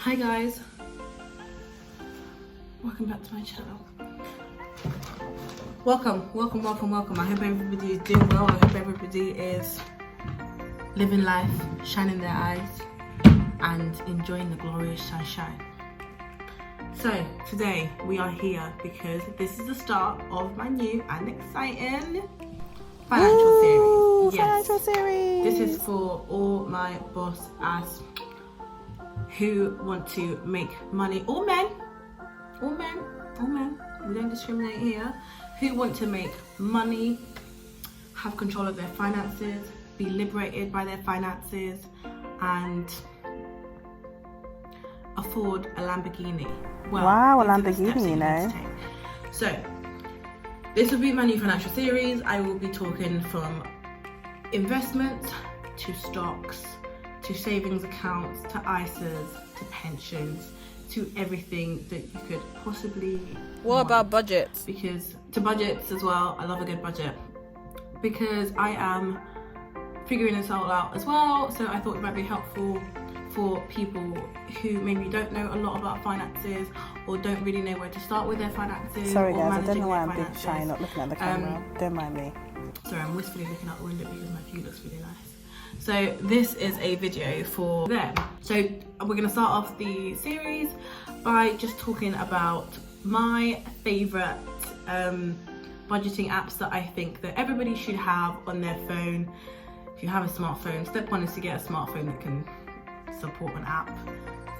Hi guys, welcome back to my channel. Welcome. I hope everybody is doing well. I hope everybody is living life, shining their eyes and enjoying the glorious sunshine. So today we are here because this is the start of my new and exciting financial series. Yes, financial series. This is for all my boss ass who want to make money, all men, we don't discriminate here, who want to make money, have control of their finances, be liberated by their finances, and afford a Lamborghini. Well, wow, a Lamborghini, you know. So, this will be my new financial series. I will be talking from investments to stocks, to savings accounts, to ISAs, to pensions, to everything that you could possibly want. About budgets? Because to budgets as well, I love a good budget. Because I am figuring this all out as well, so I thought it might be helpful for people who maybe don't know a lot about finances or don't really know where to start with their finances. Sorry or guys, I don't know why I'm being finances. shy, not looking at the camera. Don't mind me. Sorry, I'm wistfully looking out the window because my view looks really nice. So this is a video for them. So we're going to start off the series by just talking about my favourite budgeting apps that I think that everybody should have on their phone. If you have a smartphone, step one is to get a smartphone that can support an app.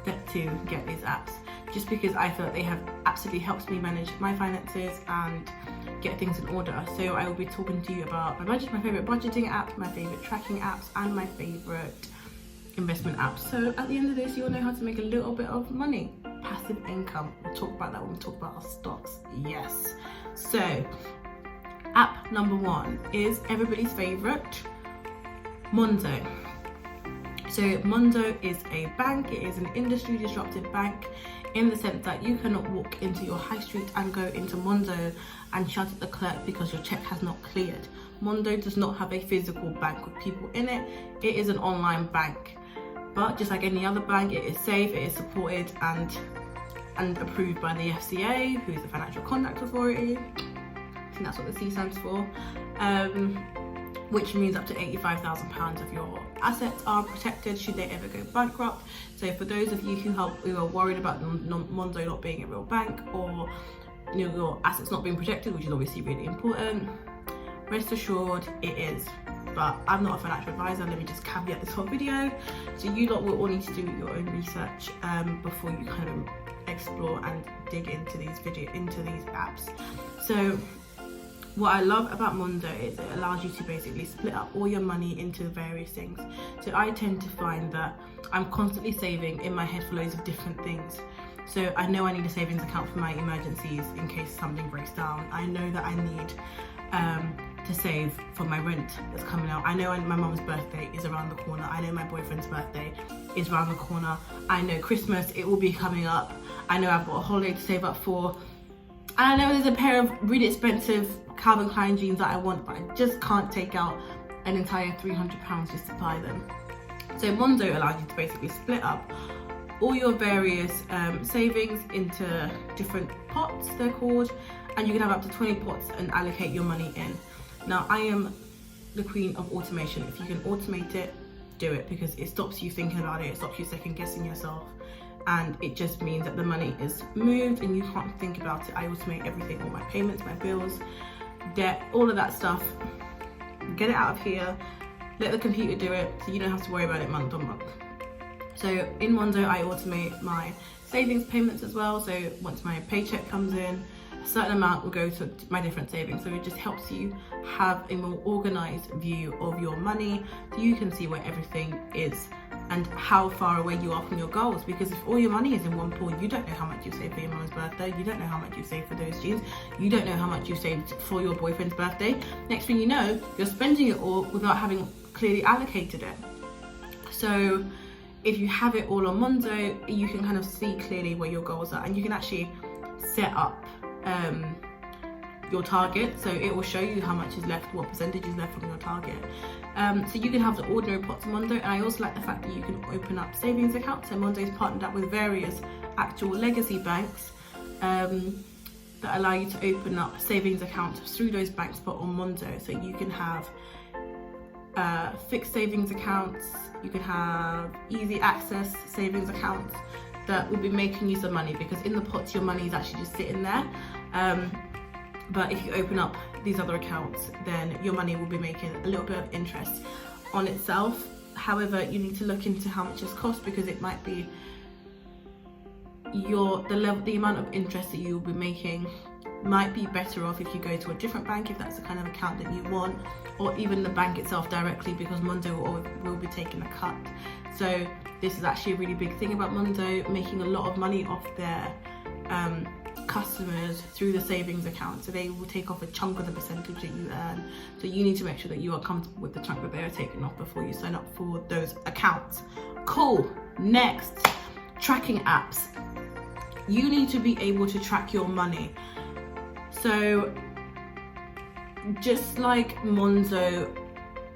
Step two, get these apps. Just because I feel like they have absolutely helped me manage my finances and get things in order. So I will be talking to you about my favourite budgeting apps, my favourite tracking apps, and my favourite investment apps. So at the end of this, you'll know how to make a little bit of money, passive income. We'll talk about that when we talk about our stocks. Yes. So app number one is everybody's favourite, Monzo. So Monzo is a bank. It is an industry disruptive bank in the sense that you cannot walk into your high street and go into Monzo and shout at the clerk because your check has not cleared. Monzo does not have a physical bank with people in it. It is an online bank. But just like any other bank, it is safe, it is supported and approved by the FCA, who is the Financial Conduct Authority. I think that's what the C stands for. Which means up to £85,000 of your assets are protected should they ever go bankrupt. So for those of you who are worried about Monzo not being a real bank, or your assets not being protected, which is obviously really important, rest assured it is. But I'm not a financial advisor, let me just caveat this whole video. So you lot will all need to do your own research before you kind of explore and dig into these apps. So what I love about Monzo is it allows you to basically split up all your money into various things. So I tend to find that I'm constantly saving in my head for loads of different things. So I know I need a savings account for my emergencies in case something breaks down. I know that I need to save for my rent that's coming out. I know my mum's birthday is around the corner. I know my boyfriend's birthday is around the corner. I know Christmas, it will be coming up. I know I've got a holiday to save up for. I know there's a pair of really expensive Calvin Klein jeans that I want, but I just can't take out an entire £300 just to buy them. So Monzo allows you to basically split up all your various savings into different pots, they're called, and you can have up to 20 pots and allocate your money in. Now I am the queen of automation. If you can automate it, do it, because it stops you thinking about it, it stops you second guessing yourself, and it just means that the money is moved and you can't think about it. I automate everything, all my payments, my bills, debt, all of that stuff. Get it out of here, let the computer do it, so you don't have to worry about it month on month. So in Monzo I automate my savings payments as well. So once my paycheck comes in, a certain amount will go to my different savings. So it just helps you have a more organized view of your money, so you can see where everything is and how far away you are from your goals. Because if all your money is in one pool, you don't know how much you saved for your mom's birthday, you don't know how much you saved for those jeans, you don't know how much you saved for your boyfriend's birthday. Next thing you know, you're spending it all without having clearly allocated it. So if you have it all on Monzo, you can kind of see clearly where your goals are, and you can actually set up your target. So it will show you how much is left, what percentage is left from your target. So you can have the ordinary pots on Monzo, and I also like the fact that you can open up savings accounts. So Monzo's partnered up with various actual legacy banks that allow you to open up savings accounts through those banks, but on Monzo. So you can have fixed savings accounts, you can have easy access savings accounts that will be making you some money, because in the pots your money is actually just sitting there. But if you open up these other accounts, then your money will be making a little bit of interest on itself. However, you need to look into how much this costs, because it might be the amount of interest that you will be making might be better off if you go to a different bank, if that's the kind of account that you want, or even the bank itself directly, because Monzo will be taking a cut. So this is actually a really big thing about Monzo, making a lot of money off their customers through the savings account. So they will take off a chunk of the percentage that you earn. So you need to make sure that you are comfortable with the chunk that they are taking off before you sign up for those accounts. Cool. Next, tracking apps. You need to be able to track your money. So just like Monzo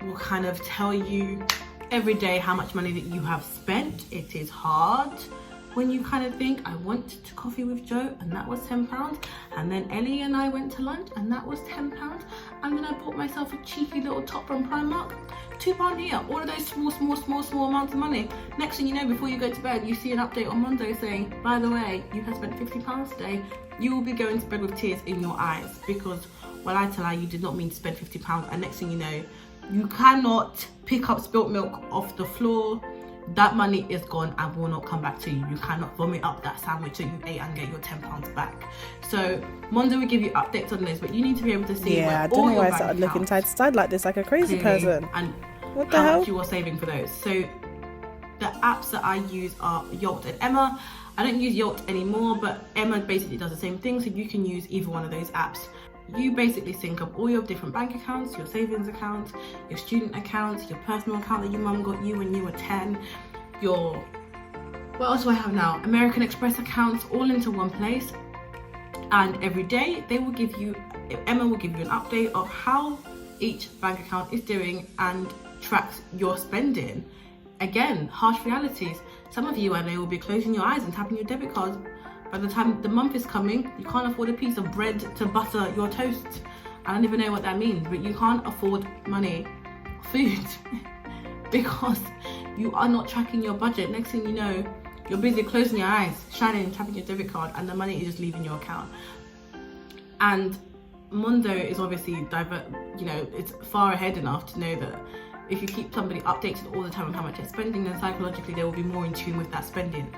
will kind of tell you every day how much money that you have spent, it is hard when you kind of think, I went to coffee with Joe and that was £10, and then Ellie and I went to lunch and that was £10, and then I bought myself a cheeky little top from Primark, £2 here. All of those small amounts of money. Next thing you know, before you go to bed, you see an update on Monzo saying, by the way, you have spent £50 today. You will be going to bed with tears in your eyes, because, well, I tell you, you did not mean to spend £50, and next thing you know, you cannot pick up spilt milk off the floor. That money is gone and will not come back to you. You cannot vomit up that sandwich that you ate and get your £10 back. So Monzo will give you updates on this, but you need to be able to see where I don't know why I started looking side to side like this, like a crazy person. And what the how hell? much you are saving for those. So the apps that I use are Yolt and Emma. I don't use Yolt anymore, but Emma basically does the same thing. So you can use either one of those apps. You basically sync up all your different bank accounts, your savings accounts, your student accounts, your personal account that your mum got you when you were 10, your, what else do I have now? American Express accounts, all into one place. And every day they will give you, Emma will give you an update of how each bank account is doing and tracks your spending. Again, harsh realities. Some of you, I know, will be closing your eyes and tapping your debit cards. By the time the month is coming, you can't afford a piece of bread to butter your toast. I don't even know what that means, but you can't afford food, because you are not tracking your budget. Next thing you know, you're busy closing your eyes, shining, tapping your debit card, and the money is just leaving your account. And Monzo is obviously it's far ahead enough to know that if you keep somebody updated all the time on how much they're spending, then psychologically they will be more in tune with that spending.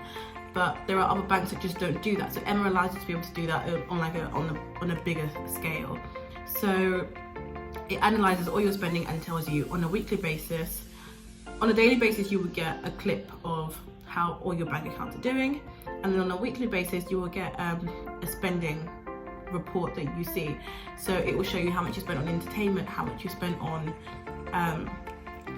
But there are other banks that just don't do that. So Emma allows you to be able to do that on a bigger scale. So it analyzes all your spending and tells you on a weekly basis. On a daily basis, you will get a clip of how all your bank accounts are doing, and then on a weekly basis, you will get a spending report that you see. So it will show you how much you spent on entertainment, how much you spent on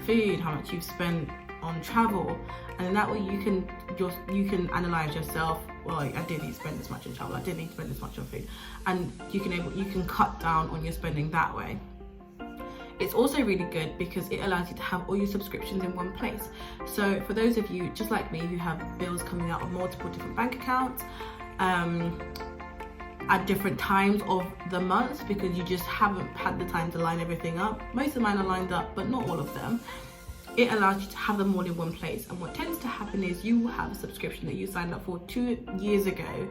food, how much you've spent on travel, and in that way you can analyze yourself. Well, I didn't need to spend this much on travel, I didn't need to spend this much on food, and you can cut down on your spending that way. It's also really good because it allows you to have all your subscriptions in one place. So for those of you just like me who have bills coming out of multiple different bank accounts at different times of the month, because you just haven't had the time to line everything up. Most of mine are lined up, but not all of them. It allows you to have them all in one place. And what tends to happen is you will have a subscription that you signed up for 2 years ago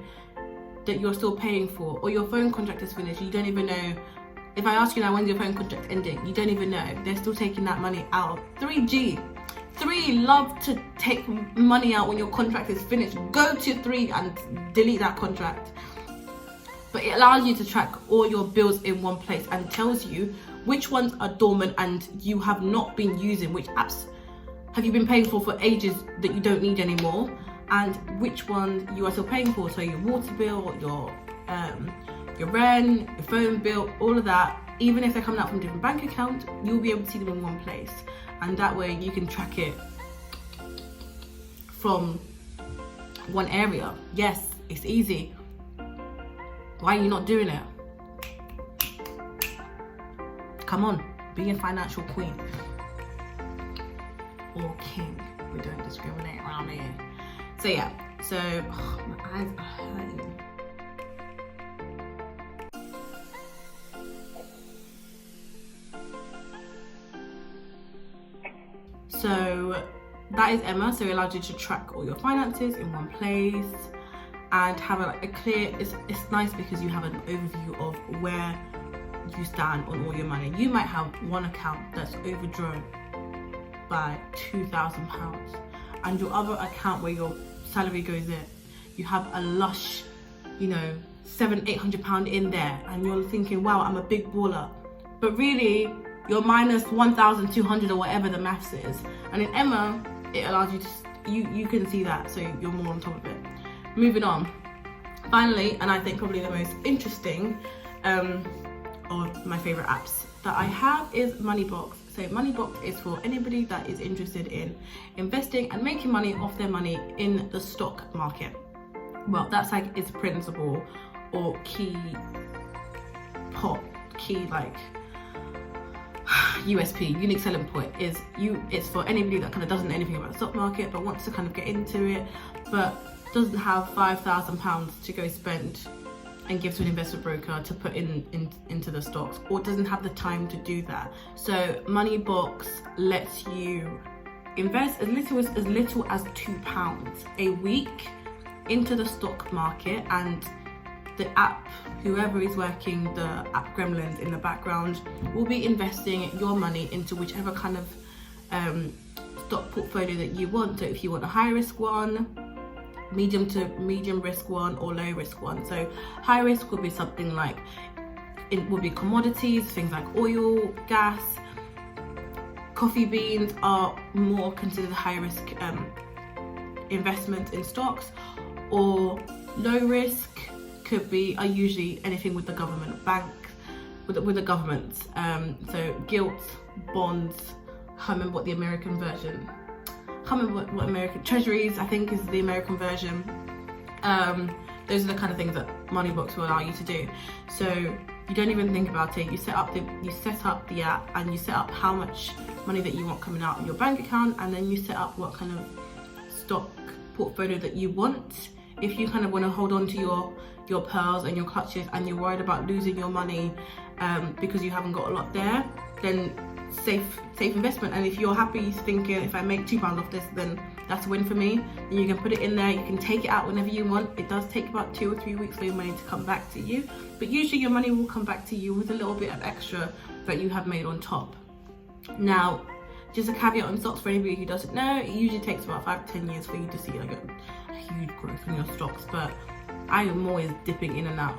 that you're still paying for, or your phone contract is finished, you don't even know. If I ask you now, when's your phone contract ending, you don't even know. They're still taking that money out. 3G. 3 love to take money out when your contract is finished. Go to 3 and delete that contract. But it allows you to track all your bills in one place and tells you which ones are dormant and you have not been using, which apps have you been paying for ages that you don't need anymore, and which ones you are still paying for. So your water bill, your rent, your phone bill, all of that, even if they're coming out from different bank accounts, you'll be able to see them in one place. And that way you can track it from one area. Yes, it's easy. Why are you not doing it? Come on, be a financial queen. or king. We don't discriminate around here. So yeah, so my eyes are hurting. So that is Emma. So it allows you to track all your finances in one place and have a clear, it's nice because you have an overview of where you stand on all your money. You might have one account that's overdrawn by £2,000 and your other account where your salary goes in, you have a lush, you know, £700-800 in there, and you're thinking, wow, I'm a big baller, but really you're minus 1,200 or whatever the maths is. And in Emma, it allows you to, you can see that, so you're more on top of it. Moving on, finally, and I think probably the most interesting of my favorite apps that I have is Moneybox. So Moneybox is for anybody that is interested in investing and making money off their money in the stock market. Well, that's like its principle or key like USP, unique selling point, is it's for anybody that kind of doesn't know anything about the stock market but wants to kind of get into it but doesn't have £5,000 to go spend and give to an investment broker to put into the stocks, or doesn't have the time to do that. So Moneybox lets you invest as little as £2 a week into the stock market, and the app, whoever is working the app gremlins in the background, will be investing your money into whichever kind of stock portfolio that you want. So if you want a high risk one, medium risk one, or low risk one. So high risk would be something like, it would be commodities, things like oil, gas, coffee beans are more considered high risk investments in stocks. Or low risk are usually anything with the government, banks, with the governments. So gilts, bonds, I can't remember what the American version, what American treasuries I think is the American version. Those are the kind of things that Moneybox will allow you to do. So you don't even think about it. You set up the app and you set up how much money that you want coming out of your bank account, and then you set up what kind of stock portfolio that you want. If you kind of want to hold on to your pearls and your clutches and you're worried about losing your money because you haven't got a lot there, then safe investment. And if you're happy thinking, if I make £2 off this, then that's a win for me, then you can put it in there. You can take it out whenever you want. It does take about 2 or 3 weeks for your money to come back to you, but usually your money will come back to you with a little bit of extra that you have made on top. Now, just a caveat on stocks for anybody who doesn't know, it usually takes about 5 to 10 years for you to see like a huge growth in your stocks, but I am always dipping in and out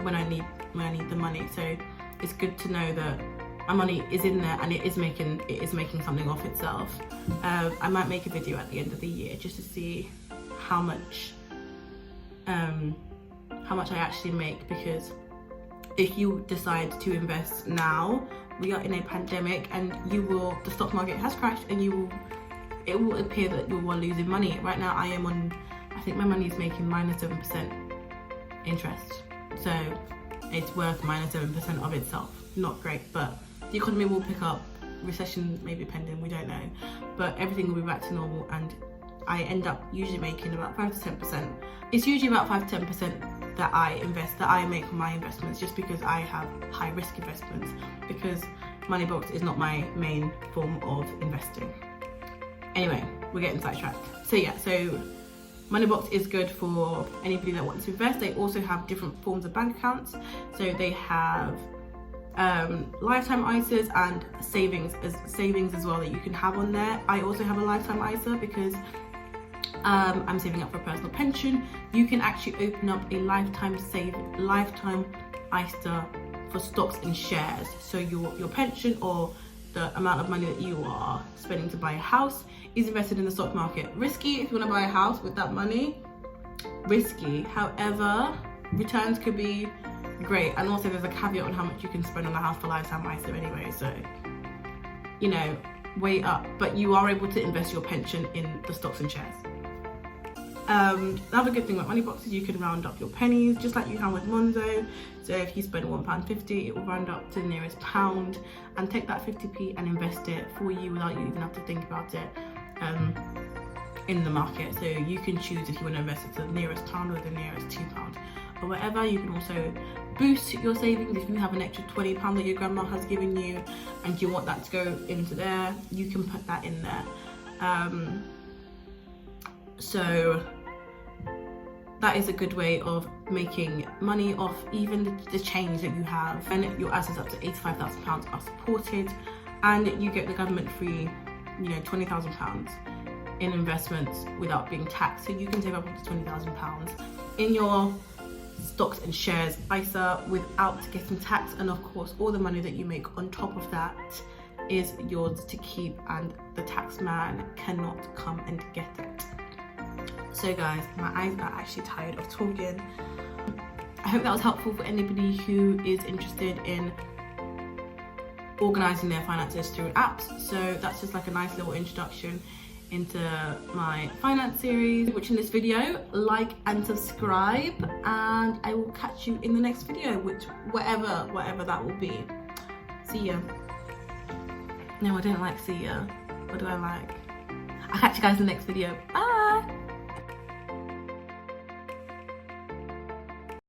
when I need the money. So it's good to know that my money is in there and it is making something off itself. I might make a video at the end of the year just to see how much I actually make, because if you decide to invest now, we are in a pandemic and the stock market has crashed and it will appear that you are losing money. Right now I think my money is making minus 7% interest. So it's worth minus 7% of itself. Not great, but the economy will pick up, recession maybe pending, we don't know. But everything will be back to normal and I end up usually making about 5 to 10%. It's usually about 5 to 10% that I make on my investments, just because I have high risk investments, because Moneybox is not my main form of investing. Anyway, we're getting sidetracked. So yeah, so Moneybox is good for anybody that wants to invest. They also have different forms of bank accounts. So they have lifetime ISAs and savings as well that you can have on there. I also have a lifetime ISA because I'm saving up for a personal pension. You can actually open up a lifetime ISA for stocks and shares. So your pension or the amount of money that you are spending to buy a house is invested in the stock market. Risky if you want to buy a house with that money, risky. However, returns could be great, and also there's a caveat on how much you can spend on a house for lifetime ISA anyway, so you know, weigh up, but you are able to invest your pension in the stocks and shares. Another good thing about Moneybox is you can round up your pennies just like you can with Monzo. So if you spend £1.50, it will round up to the nearest pound and take that 50p and invest it for you without you even have to think about it. in the market. So you can choose if you want to invest it to the nearest pound or the nearest £2 or whatever. You can also boost your savings. If you have an extra £20 that your grandma has given you and you want that to go into there, you can put that in there. So that is a good way of making money off even the change that you have, and your assets up to £85,000 are supported, and you get the government free, £20,000 in investments without being taxed. So you can save up to £20,000 in your stocks and shares ISA without getting taxed, and of course all the money that you make on top of that is yours to keep, and the tax man cannot come and get it. So guys, my eyes are actually tired of talking. I hope that was helpful for anybody who is interested in organising their finances through apps. So that's just like a nice little introduction into my finance series. Watching this video, like and subscribe, and I will catch you in the next video, which whatever that will be. See ya. No, I don't like see ya. What do I like? I'll catch you guys in the next video. Bye.